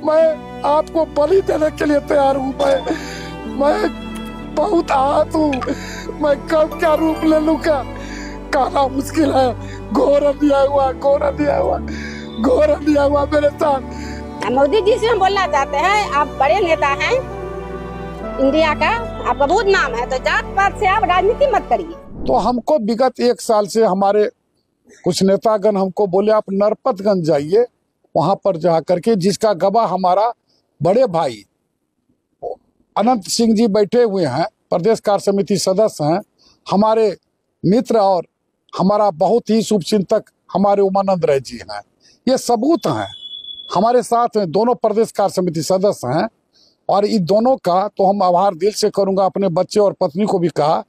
मैं आपको बलि देने के लिए तैयार हूँ। मैं बहुत आहत हूँ। मैं कब क्या रूप ले लूँ क्या कहना मुश्किल है। घोर अन्याय हुआ, घोर अन्याय हुआ, घोर अन्याय हुआ मेरे साथ। मोदी जी से हम बोलना चाहते हैं, आप बड़े नेता हैं इंडिया का, आपका बहुत नाम है, तो जात पात से आप राजनीति मत करिए। तो हमको विगत 1 साल से हमारे कुछ नेतागण हमको बोले आप नरपतगंज जाइए, वहां पर जा करके जिसका गवाह हमारा बड़े भाई अनंत सिंह जी बैठे हुए हैं, प्रदेश कार्य समिति सदस्य हैं, हमारे मित्र और हमारा बहुत ही शुभचिंतक हमारे उमानंद राय जी हैं। ये सबूत हैं हमारे साथ में, दोनों प्रदेश कार्य समिति सदस्य हैं। और इन दोनों का तो हम आभार दिल से करूंगा। अपने बच्चे और पत्नी को भी कहा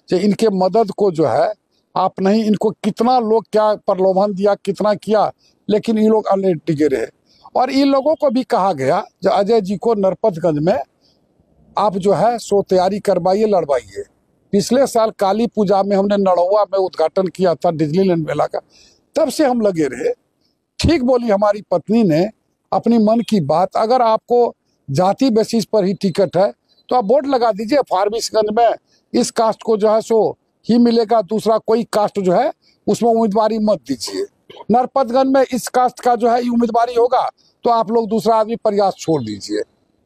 कि इनके मदद को जो है आप नहीं, इनको कितना लोग क्या प्रलोभन दिया, कितना किया, लेकिन ये लोग अल्ले टिके रहे। और इन लोगों को भी कहा गया जो अजय जी को नरपतगंज में आप जो है सो तैयारी करवाइए, लड़वाइए। पिछले साल काली पूजा में हमने नड़ौवा में उद्घाटन किया था डिज्नीलैंड मेला का, तब से हम लगे रहे। ठीक बोली हमारी पत्नी ने अपनी मन की बात। अगर आपको जाति बेसिस पर ही टिकट है तो आप वोट लगा दीजिए। फारबिसगंज में इस कास्ट को जो है सो ही मिलेगा, दूसरा कोई कास्ट जो है उसमें उम्मीदवारी मत दीजिए। नरपतगंज में इस कास्ट का जो है उम्मीदवारी होगा तो आप लोग दूसरा आदमी प्रयास छोड़ दीजिए।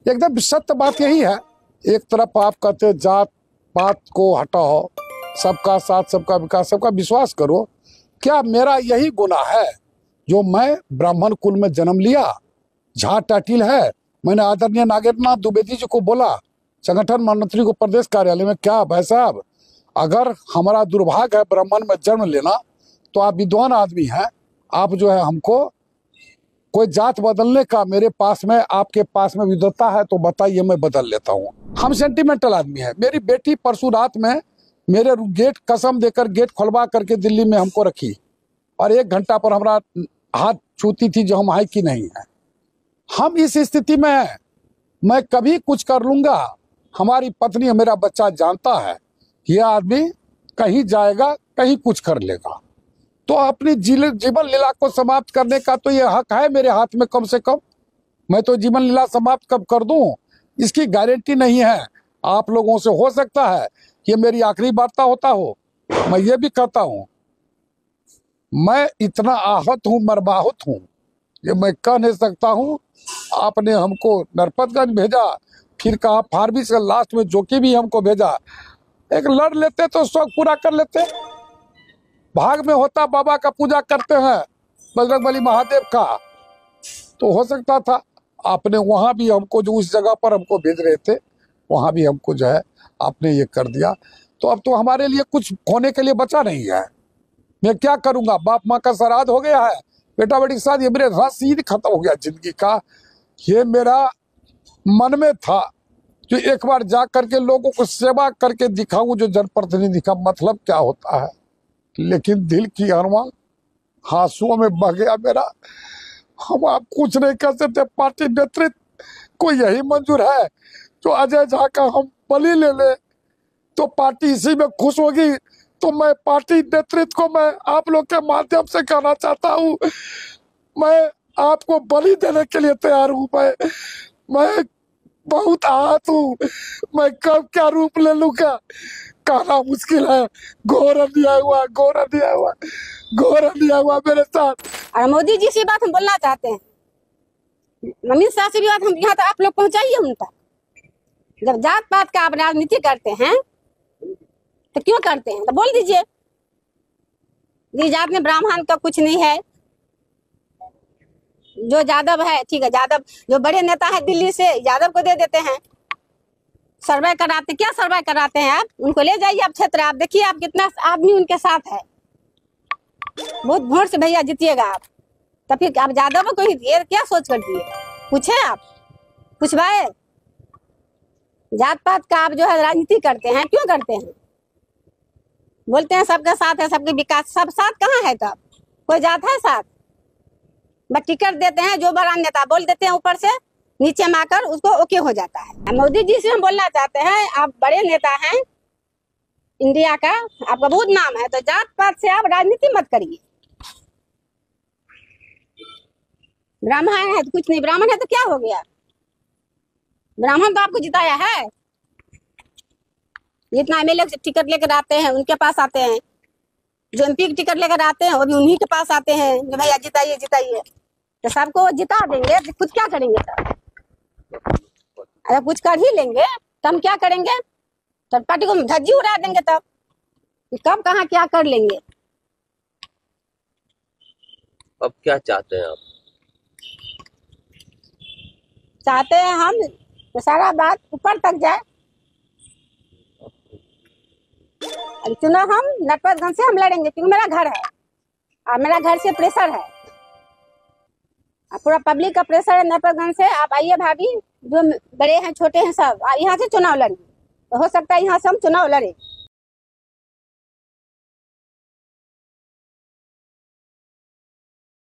एकदम सत्य बात यही है। एक तरफ आप कहते जात पात को हटाओ, सबका साथ, सबका विकास, सबका विश्वास करो। क्या मेरा यही गुनाह है जो मैं ब्राह्मण कुल में जन्म लिया? झा टाइटिल है। मैंने आदरणीय नागेंद्रनाथ द्विवेदी जी को बोला, संगठन महामंत्री को प्रदेश कार्यालय में, क्या भाई साहब अगर हमारा दुर्भाग्य है ब्राह्मण में जन्म लेना तो आप विद्वान आदमी हैं, आप जो है हमको कोई जात बदलने का मेरे पास में, आपके पास में विद्वता है तो बताइए, मैं बदल लेता हूँ। हम सेंटिमेंटल आदमी है। मेरी बेटी परसों रात में मेरे गेट कसम देकर गेट खुलवा करके दिल्ली में हमको रखी और 1 घंटा पर हमारा हाथ छूती थी जो हम आए कि नहीं है। हम इस स्थिति में हैं, मैं कभी कुछ कर लूंगा। हमारी पत्नी, मेरा बच्चा जानता है यह आदमी कहीं जाएगा, कहीं कुछ कर लेगा। तो अपनी जीवन लीला को समाप्त करने का तो यह हक है मेरे हाथ में। कम से कम मैं तो जीवन लीला समाप्त कब कर दूं इसकी गारंटी नहीं है। आप लोगों से हो सकता है ये मेरी आखिरी वार्ता होता हो। मैं ये भी कहता हूं, मैं इतना आहत हूं, मर्माहत हूं, ये मैं कह नहीं सकता हूं। आपने हमको नरपतगंज भेजा, फिर कहा फारबिसगंज, लास्ट में जोकी भी हमको भेजा। एक लड़ लेते तो शौक पूरा कर लेते। भाग में होता बाबा का पूजा करते हैं बजरंगबली महादेव का, तो हो सकता था। आपने वहां भी हमको जो उस जगह पर हमको भेज रहे थे वहां भी हमको जो है आपने ये कर दिया। तो अब तो हमारे लिए कुछ होने के लिए बचा नहीं है। मैं क्या करूंगा? बाप माँ का श्राद्ध हो गया है, बेटा बेटी के साथ, ये मेरे रसीद खत्म हो गया जिंदगी का। ये मेरा मन में था कि एक बार जा करके लोगों को सेवा करके दिखाऊं जो जनप्रतिनिधि का मतलब क्या होता है। लेकिन दिल की अरमान आंसुओं में बह गया मेरा। हम आप कुछ नहीं कर सकते। पार्टी नेतृत्व को यही मंजूर है जो अजय झा का हम बलि ले ले तो पार्टी इसी में खुश होगी। तो मैं पार्टी नेतृत्व को मैं आप लोग के माध्यम से कहना चाहता हूँ, मैं आपको बलि देने के लिए तैयार हूँ। मैं बहुत आहत हूँ। मैं कब क्या रूप ले लूँ क्या कहना मुश्किल है। घोर अन्याय हुआ, घोर अन्याय हुआ, घोर अन्याय हुआ मेरे साथ। और मोदी जी से बात हम बोलना चाहते हैं, अमित शाह से भी बात हम यहाँ तक आप लोग पहुँचाइए उन तक। जब जात पात का आप राजनीति करते हैं तो क्यों करते हैं, तो बोल दीजिए जी जात में ब्राह्मण का कुछ नहीं है, जो यादव है ठीक है, यादव जो बड़े नेता है दिल्ली से यादव को दे देते हैं। सर्वे कराते, क्या सर्वे कराते हैं आप? उनको ले जाइए आप क्षेत्र, आप देखिए आप कितना आदमी उनके साथ है। बहुत वोट से भैया जीतिएगा आप, तो फिर आप यादव को ही दिए, क्या सोच कर दिए? पूछे आप, पूछवाए? जात पात का आप जो है राजनीति करते हैं, क्यों करते हैं? बोलते हैं सबका साथ है, सबके विकास, सब साथ कहाँ है? तब कोई जात है साथ? बस टिकट देते हैं, जो बड़ा नेता बोल देते हैं ऊपर से, नीचे में आकर उसको ओके हो जाता है। मोदी जी से हम बोलना चाहते हैं, आप बड़े नेता हैं इंडिया का, आपका बहुत नाम है, तो जात पात से आप राजनीति मत करिए। ब्राह्मण है तो कुछ नहीं, ब्राह्मण है तो क्या हो गया? ब्राह्मण तो आपको जिताया है। जितना एमएलए टिकट लेकर आते हैं उनके पास आते हैं, जो एमपी की टिकट लेकर आते हैं वो भी उन्हीं के पास आते हैं, जो भैया जिताइए जिताइए। तो सबको जिता देंगे तो खुद क्या करेंगे? तब अगर कुछ कर ही लेंगे तो हम क्या करेंगे? तब पार्टी को धज्जी उड़ा देंगे। तब कब कहाँ क्या कर लेंगे? अब क्या चाहते हैं आप? चाहते हैं हम तो सारा बात ऊपर तक जाए। चुनाव हम नटवरगंज से हम लड़ेंगे क्योंकि मेरा घर है और मेरा घर से प्रेशर है, पूरा पब्लिक का प्रेशर है नटवरगंज से। आप आइए भाभी, जो बड़े हैं छोटे हैं सब यहाँ से चुनाव लड़ेंगे, तो हो सकता है यहाँ से हम चुनाव लड़े।